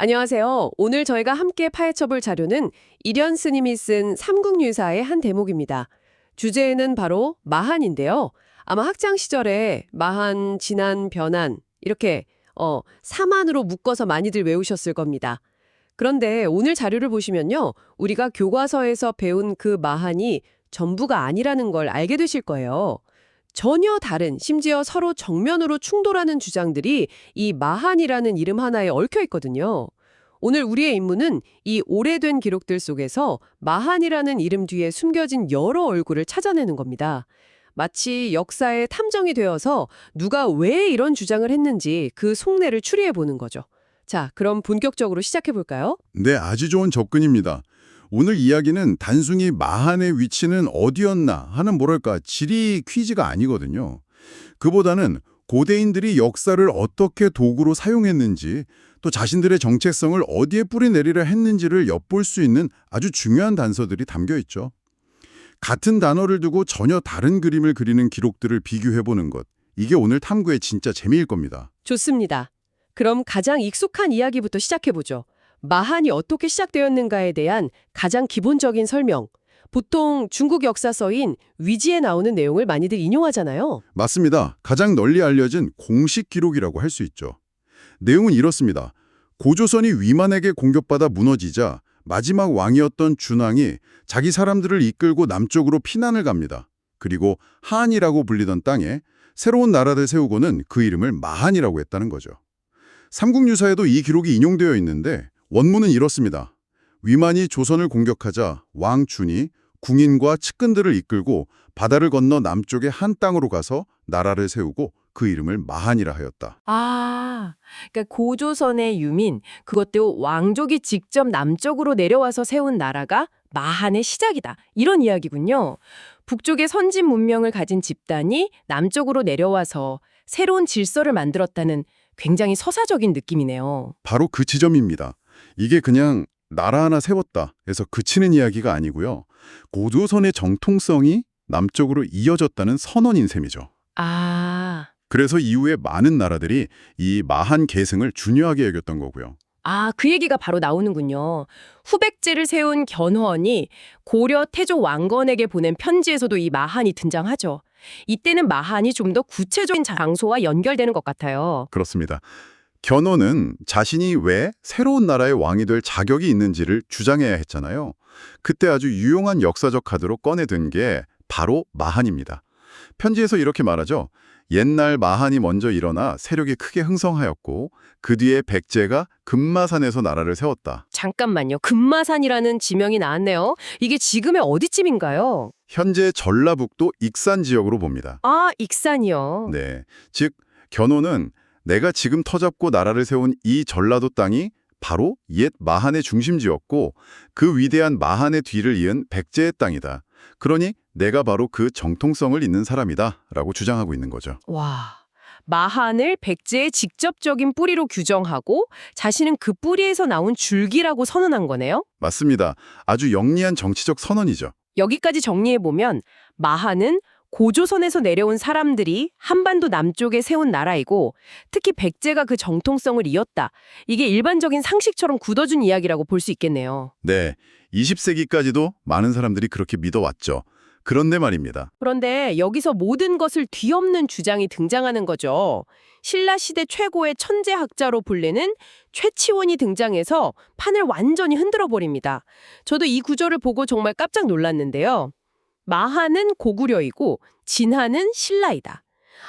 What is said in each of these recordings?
안녕하세요. 오늘 저희가 함께 파헤쳐볼 자료는 이련 스님이 쓴 삼국유사의 한 대목입니다. 주제는 바로 마한인데요. 아마 학창 시절에 마한, 진한, 변한 이렇게 사만으로 묶어서 많이들 외우셨을 겁니다. 그런데 오늘 자료를 보시면요. 우리가 교과서에서 배운 그 마한이 전부가 아니라는 걸 알게 되실 거예요. 전혀 다른, 심지어 서로 정면으로 충돌하는 주장들이 이 마한이라는 이름 하나에 얽혀 있거든요. 오늘 우리의 임무는 이 오래된 기록들 속에서 마한이라는 이름 뒤에 숨겨진 여러 얼굴을 찾아내는 겁니다. 마치 역사의 탐정이 되어서 누가 왜 이런 주장을 했는지 그 속내를 추리해 보는 거죠. 자, 그럼 본격적으로 시작해 볼까요? 네, 아주 좋은 접근입니다. 오늘 이야기는 단순히 마한의 위치는 어디였나 하는 뭐랄까 지리 퀴즈가 아니거든요. 그보다는 고대인들이 역사를 어떻게 도구로 사용했는지 또 자신들의 정체성을 어디에 뿌리내리려 했는지를 엿볼 수 있는 아주 중요한 단서들이 담겨 있죠. 같은 단어를 두고 전혀 다른 그림을 그리는 기록들을 비교해보는 것. 이게 오늘 탐구의 진짜 재미일 겁니다. 좋습니다. 그럼 가장 익숙한 이야기부터 시작해 보죠. 마한이 어떻게 시작되었는가에 대한 가장 기본적인 설명. 보통 중국 역사서인 위지에 나오는 내용을 많이들 인용하잖아요. 맞습니다. 가장 널리 알려진 공식 기록이라고 할 수 있죠. 내용은 이렇습니다. 고조선이 위만에게 공격받아 무너지자 마지막 왕이었던 준왕이 자기 사람들을 이끌고 남쪽으로 피난을 갑니다. 그리고 한이라고 불리던 땅에 새로운 나라를 세우고는 그 이름을 마한이라고 했다는 거죠. 삼국유사에도 이 기록이 인용되어 있는데 원문은 이렇습니다. 위만이 조선을 공격하자 왕 준이 궁인과 측근들을 이끌고 바다를 건너 남쪽의 한 땅으로 가서 나라를 세우고 그 이름을 마한이라 하였다. 그러니까 고조선의 유민, 그것도 왕족이 직접 남쪽으로 내려와서 세운 나라가 마한의 시작이다. 이런 이야기군요. 북쪽의 선진 문명을 가진 집단이 남쪽으로 내려와서 새로운 질서를 만들었다는 굉장히 서사적인 느낌이네요. 바로 그 지점입니다. 이게 그냥 나라 하나 세웠다 해서 그치는 이야기가 아니고요. 고조선의 정통성이 남쪽으로 이어졌다는 선언인 셈이죠. 그래서 이후에 많은 나라들이 이 마한 계승을 중요하게 여겼던 거고요. 그 얘기가 바로 나오는군요. 후백제를 세운 견훤이 고려 태조 왕건에게 보낸 편지에서도 이 마한이 등장하죠. 이때는 마한이 좀 더 구체적인 장소와 연결되는 것 같아요. 그렇습니다. 견훤은 자신이 왜 새로운 나라의 왕이 될 자격이 있는지를 주장해야 했잖아요. 그때 아주 유용한 역사적 카드로 꺼내든 게 바로 마한입니다. 편지에서 이렇게 말하죠. 옛날 마한이 먼저 일어나 세력이 크게 흥성하였고 그 뒤에 백제가 금마산에서 나라를 세웠다. 잠깐만요. 금마산이라는 지명이 나왔네요. 이게 지금의 어디쯤인가요? 현재 전라북도 익산 지역으로 봅니다. 익산이요. 네, 즉 견훤은 내가 지금 터잡고 나라를 세운 이 전라도 땅이 바로 옛 마한의 중심지였고 그 위대한 마한의 뒤를 이은 백제의 땅이다. 그러니 내가 바로 그 정통성을 잇는 사람이다 라고 주장하고 있는 거죠. 와, 마한을 백제의 직접적인 뿌리로 규정하고 자신은 그 뿌리에서 나온 줄기라고 선언한 거네요? 맞습니다. 아주 영리한 정치적 선언이죠. 여기까지 정리해보면 마한은 고조선에서 내려온 사람들이 한반도 남쪽에 세운 나라이고 특히 백제가 그 정통성을 이었다. 이게 일반적인 상식처럼 굳어준 이야기라고 볼 수 있겠네요. 네, 20세기까지도 많은 사람들이 그렇게 믿어왔죠. 그런데 말입니다. 그런데 여기서 모든 것을 뒤엎는 주장이 등장하는 거죠. 신라시대 최고의 천재학자로 불리는 최치원이 등장해서 판을 완전히 흔들어 버립니다. 저도 이 구절을 보고 정말 깜짝 놀랐는데요. 마한은 고구려이고 진한은 신라이다.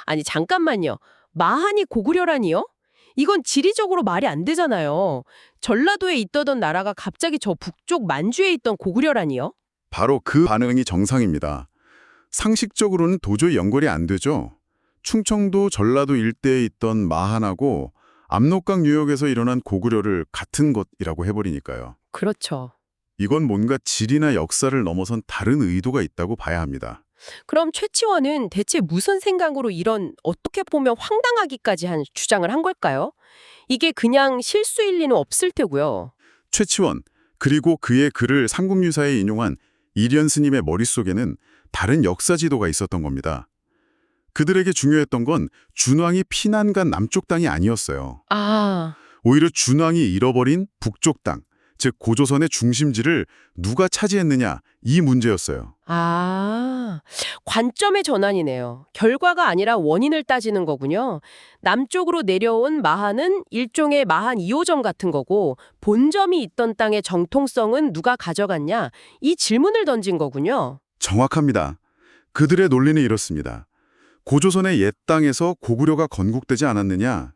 아니 잠깐만요. 마한이 고구려라니요? 이건 지리적으로 말이 안 되잖아요. 전라도에 있던 나라가 갑자기 저 북쪽 만주에 있던 고구려라니요? 바로 그 반응이 정상입니다. 상식적으로는 도저히 연결이 안 되죠. 충청도 전라도 일대에 있던 마한하고 압록강 유역에서 일어난 고구려를 같은 것이라고 해버리니까요. 그렇죠. 이건 뭔가 지리나 역사를 넘어선 다른 의도가 있다고 봐야 합니다. 그럼 최치원은 대체 무슨 생각으로 이런 어떻게 보면 황당하기까지 한 주장을 한 걸까요? 이게 그냥 실수일 리는 없을 테고요. 최치원, 그리고 그의 글을 삼국유사에 인용한 이련 스님의 머릿속에는 다른 역사 지도가 있었던 겁니다. 그들에게 중요했던 건 준왕이 피난 간 남쪽 땅이 아니었어요. 오히려 준왕이 잃어버린 북쪽 땅, 즉 고조선의 중심지를 누가 차지했느냐 이 문제였어요. 아, 관점의 전환이네요. 결과가 아니라 원인을 따지는 거군요. 남쪽으로 내려온 마한은 일종의 마한 2호점 같은 거고 본점이 있던 땅의 정통성은 누가 가져갔냐? 이 질문을 던진 거군요. 정확합니다. 그들의 논리는 이렇습니다. 고조선의 옛 땅에서 고구려가 건국되지 않았느냐?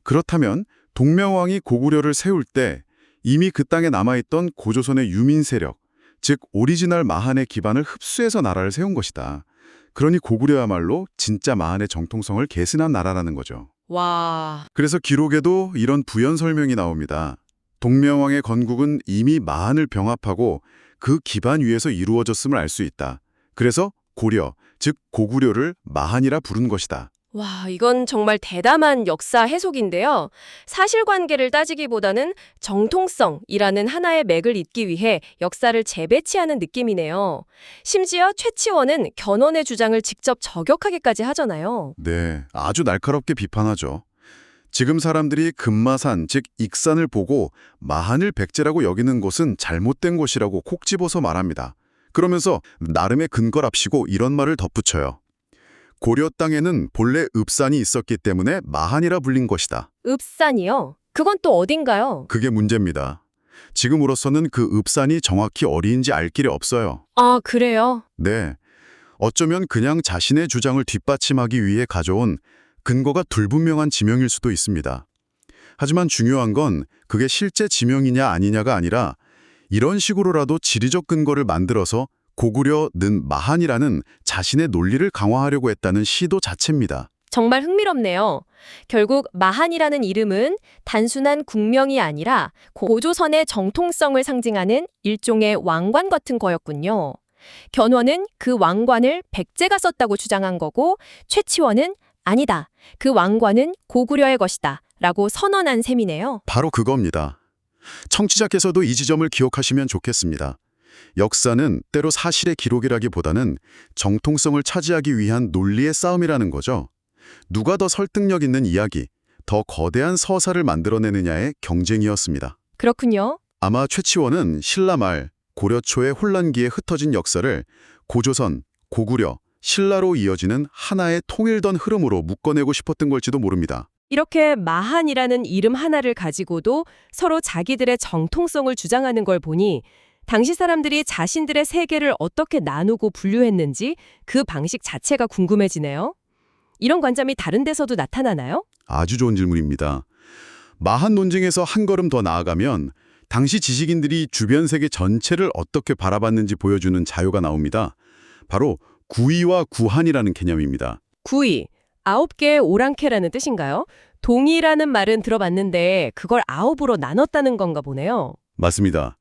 그렇다면 동명왕이 고구려를 세울 때 이미 그 땅에 남아있던 고조선의 유민 세력, 즉 오리지널 마한의 기반을 흡수해서 나라를 세운 것이다. 그러니 고구려야말로 진짜 마한의 정통성을 계승한 나라라는 거죠. 와, 그래서 기록에도 이런 부연 설명이 나옵니다. 동명왕의 건국은 이미 마한을 병합하고 그 기반 위에서 이루어졌음을 알 수 있다. 그래서 고려, 즉 고구려를 마한이라 부른 것이다. 와, 이건 정말 대담한 역사 해석인데요. 사실관계를 따지기보다는 정통성이라는 하나의 맥을 잇기 위해 역사를 재배치하는 느낌이네요. 심지어 최치원은 견훤의 주장을 직접 저격하기까지 하잖아요. 네, 아주 날카롭게 비판하죠. 지금 사람들이 금마산, 즉 익산을 보고 마한을 백제라고 여기는 것은 잘못된 것이라고 콕 집어서 말합니다. 그러면서 나름의 근거랍시고 이런 말을 덧붙여요. 고려 땅에는 본래 읍산이 있었기 때문에 마한이라 불린 것이다. 읍산이요? 그건 또 어딘가요? 그게 문제입니다. 지금으로서는 그 읍산이 정확히 어디인지 알 길이 없어요. 아, 그래요? 네, 어쩌면 그냥 자신의 주장을 뒷받침하기 위해 가져온 근거가 불분명한 지명일 수도 있습니다. 하지만 중요한 건 그게 실제 지명이냐 아니냐가 아니라 이런 식으로라도 지리적 근거를 만들어서 고구려는 마한이라는 자신의 논리를 강화하려고 했다는 시도 자체입니다. 정말 흥미롭네요. 결국 마한이라는 이름은 단순한 국명이 아니라 고조선의 정통성을 상징하는 일종의 왕관 같은 거였군요. 견훤은 그 왕관을 백제가 썼다고 주장한 거고 최치원은 아니다. 그 왕관은 고구려의 것이다. 라고 선언한 셈이네요. 바로 그겁니다. 청취자께서도 이 지점을 기억하시면 좋겠습니다. 역사는 때로 사실의 기록이라기보다는 정통성을 차지하기 위한 논리의 싸움이라는 거죠. 누가 더 설득력 있는 이야기, 더 거대한 서사를 만들어내느냐의 경쟁이었습니다. 그렇군요. 아마 최치원은 신라 말 고려 초의 혼란기에 흩어진 역사를 고조선, 고구려, 신라로 이어지는 하나의 통일된 흐름으로 묶어내고 싶었던 걸지도 모릅니다. 이렇게 마한이라는 이름 하나를 가지고도 서로 자기들의 정통성을 주장하는 걸 보니 당시 사람들이 자신들의 세계를 어떻게 나누고 분류했는지 그 방식 자체가 궁금해지네요. 이런 관점이 다른 데서도 나타나나요? 아주 좋은 질문입니다. 마한 논쟁에서 한 걸음 더 나아가면 당시 지식인들이 주변 세계 전체를 어떻게 바라봤는지 보여주는 자료가 나옵니다. 바로 구이와 구한이라는 개념입니다. 구이, 9개의 오랑캐라는 뜻인가요? 동이라는 말은 들어봤는데 그걸 9으로 나눴다는 건가 보네요. 맞습니다.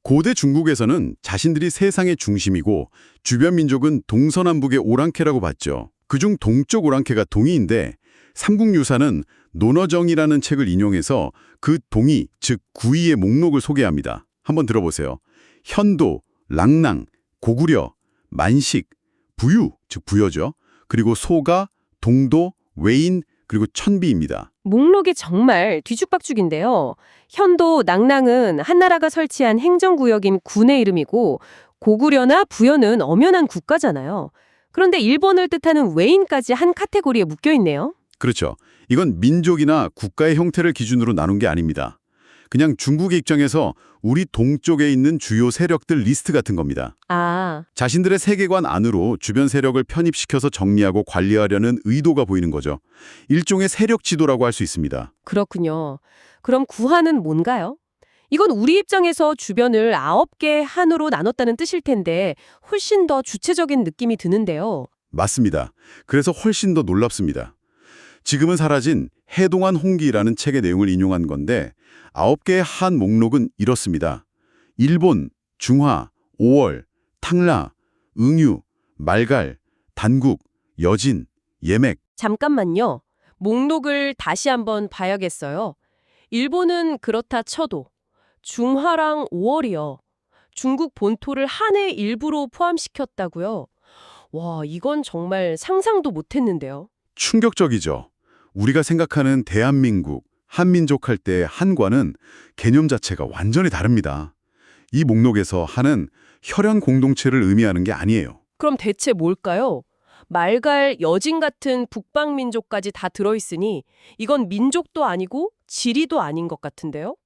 고대 중국에서는 자신들이 세상의 중심이고 주변 민족은 동서남북의 오랑캐라고 봤죠. 그중 동쪽 오랑캐가 동이인데 삼국유사는 논어정이라는 책을 인용해서 그 동이, 즉 구이의 목록을 소개합니다. 한번 들어보세요. 현도, 랑랑, 고구려, 만식, 부유, 즉 부여죠. 그리고 소가, 동도, 외인, 그리고 천비입니다. 목록이 정말 뒤죽박죽인데요. 현도, 낭랑은 한나라가 설치한 행정구역인 군의 이름이고 고구려나 부여는 엄연한 국가잖아요. 그런데 일본을 뜻하는 외인까지 한 카테고리에 묶여있네요. 그렇죠. 이건 민족이나 국가의 형태를 기준으로 나눈 게 아닙니다. 그냥 중국의 입장에서 우리 동쪽에 있는 주요 세력들 리스트 같은 겁니다. 아, 자신들의 세계관 안으로 주변 세력을 편입시켜서 정리하고 관리하려는 의도가 보이는 거죠. 일종의 세력 지도라고 할 수 있습니다. 그렇군요. 그럼 구한은 뭔가요? 이건 우리 입장에서 주변을 9개 한으로 나눴다는 뜻일 텐데 훨씬 더 주체적인 느낌이 드는데요. 맞습니다. 그래서 훨씬 더 놀랍습니다. 지금은 사라진 해동한 홍기라는 책의 내용을 인용한 건데 9개의 한 목록은 이렇습니다. 일본, 중화, 오월, 탕라, 응유, 말갈, 단국, 여진, 예맥. 잠깐만요. 목록을 다시 한번 봐야겠어요. 일본은 그렇다 쳐도 중화랑 5월이요. 중국 본토를 한의 일부로 포함시켰다고요? 와, 이건 정말 상상도 못했는데요. 충격적이죠. 우리가 생각하는 대한민국, 한민족 할 때 한과는 개념 자체가 완전히 다릅니다. 이 목록에서 한은 혈연 공동체를 의미하는 게 아니에요. 그럼 대체 뭘까요? 말갈, 여진 같은 북방 민족까지 다 들어있으니 이건 민족도 아니고 지리도 아닌 것 같은데요?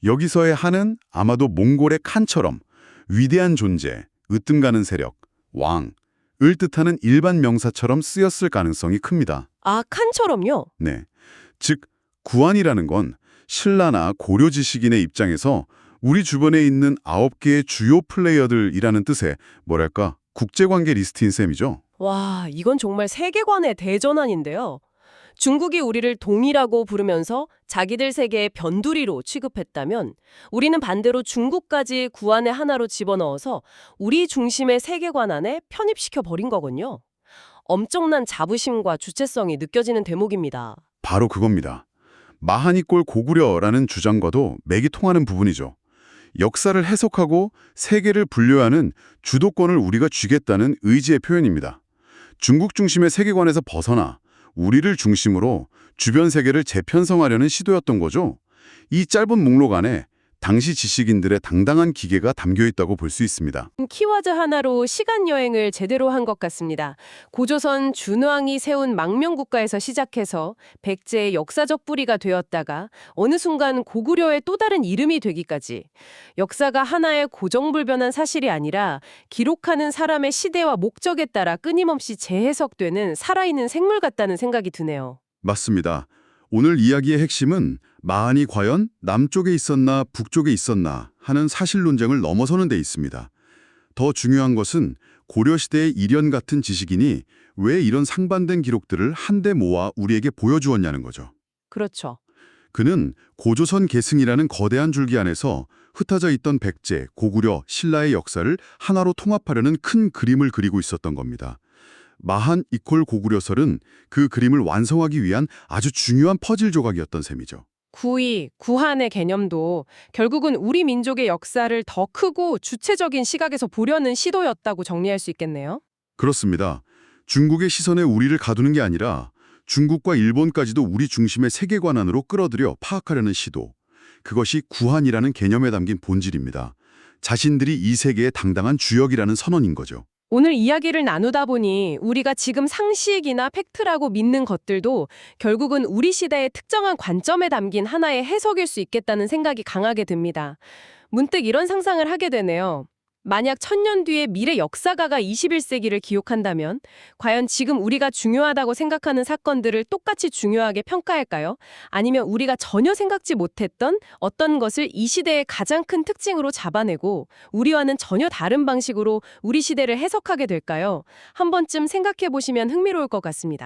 여기서의 한은 아마도 몽골의 칸처럼 위대한 존재, 으뜸가는 세력, 왕을 뜻하는 일반 명사처럼 쓰였을 가능성이 큽니다. 아, 칸처럼요? 네. 즉, 구한이라는 건 신라나 고려 지식인의 입장에서 우리 주변에 있는 9개의 주요 플레이어들이라는 뜻의 뭐랄까 국제관계 리스트인 셈이죠. 와, 이건 정말 세계관의 대전환인데요. 중국이 우리를 동이라고 부르면서 자기들 세계의 변두리로 취급했다면 우리는 반대로 중국까지 구안의 하나로 집어넣어서 우리 중심의 세계관 안에 편입시켜 버린 거군요. 엄청난 자부심과 주체성이 느껴지는 대목입니다. 바로 그겁니다. 마하니꼴 고구려라는 주장과도 맥이 통하는 부분이죠. 역사를 해석하고 세계를 분류하는 주도권을 우리가 쥐겠다는 의지의 표현입니다. 중국 중심의 세계관에서 벗어나 우리를 중심으로 주변 세계를 재편성하려는 시도였던 거죠. 이 짧은 목록 안에 당시 지식인들의 당당한 기계가 담겨 있다고 볼 수 있습니다. 키워드 하나로 시간 여행을 제대로 한 것 같습니다. 고조선 준왕이 세운 망명국가에서 시작해서 백제의 역사적 뿌리가 되었다가 어느 순간 고구려의 또 다른 이름이 되기까지 역사가 하나의 고정불변한 사실이 아니라 기록하는 사람의 시대와 목적에 따라 끊임없이 재해석되는 살아있는 생물 같다는 생각이 드네요. 맞습니다. 오늘 이야기의 핵심은 마한이 과연 남쪽에 있었나 북쪽에 있었나 하는 사실 논쟁을 넘어서는 데 있습니다. 더 중요한 것은 고려시대의 이련 같은 지식인이 왜 이런 상반된 기록들을 한데 모아 우리에게 보여주었냐는 거죠. 그렇죠. 그는 고조선 계승이라는 거대한 줄기 안에서 흩어져 있던 백제, 고구려, 신라의 역사를 하나로 통합하려는 큰 그림을 그리고 있었던 겁니다. 마한 이콜 고구려설은 그 그림을 완성하기 위한 아주 중요한 퍼즐 조각이었던 셈이죠. 구이, 구한의 개념도 결국은 우리 민족의 역사를 더 크고 주체적인 시각에서 보려는 시도였다고 정리할 수 있겠네요. 그렇습니다. 중국의 시선에 우리를 가두는 게 아니라 중국과 일본까지도 우리 중심의 세계관 안으로 끌어들여 파악하려는 시도. 그것이 구한이라는 개념에 담긴 본질입니다. 자신들이 이 세계의 당당한 주역이라는 선언인 거죠. 오늘 이야기를 나누다 보니 우리가 지금 상식이나 팩트라고 믿는 것들도 결국은 우리 시대의 특정한 관점에 담긴 하나의 해석일 수 있겠다는 생각이 강하게 듭니다. 문득 이런 상상을 하게 되네요. 만약 1000년 뒤에 미래 역사가가 21세기를 기록한다면 과연 지금 우리가 중요하다고 생각하는 사건들을 똑같이 중요하게 평가할까요? 아니면 우리가 전혀 생각지 못했던 어떤 것을 이 시대의 가장 큰 특징으로 잡아내고 우리와는 전혀 다른 방식으로 우리 시대를 해석하게 될까요? 한 번쯤 생각해 보시면 흥미로울 것 같습니다.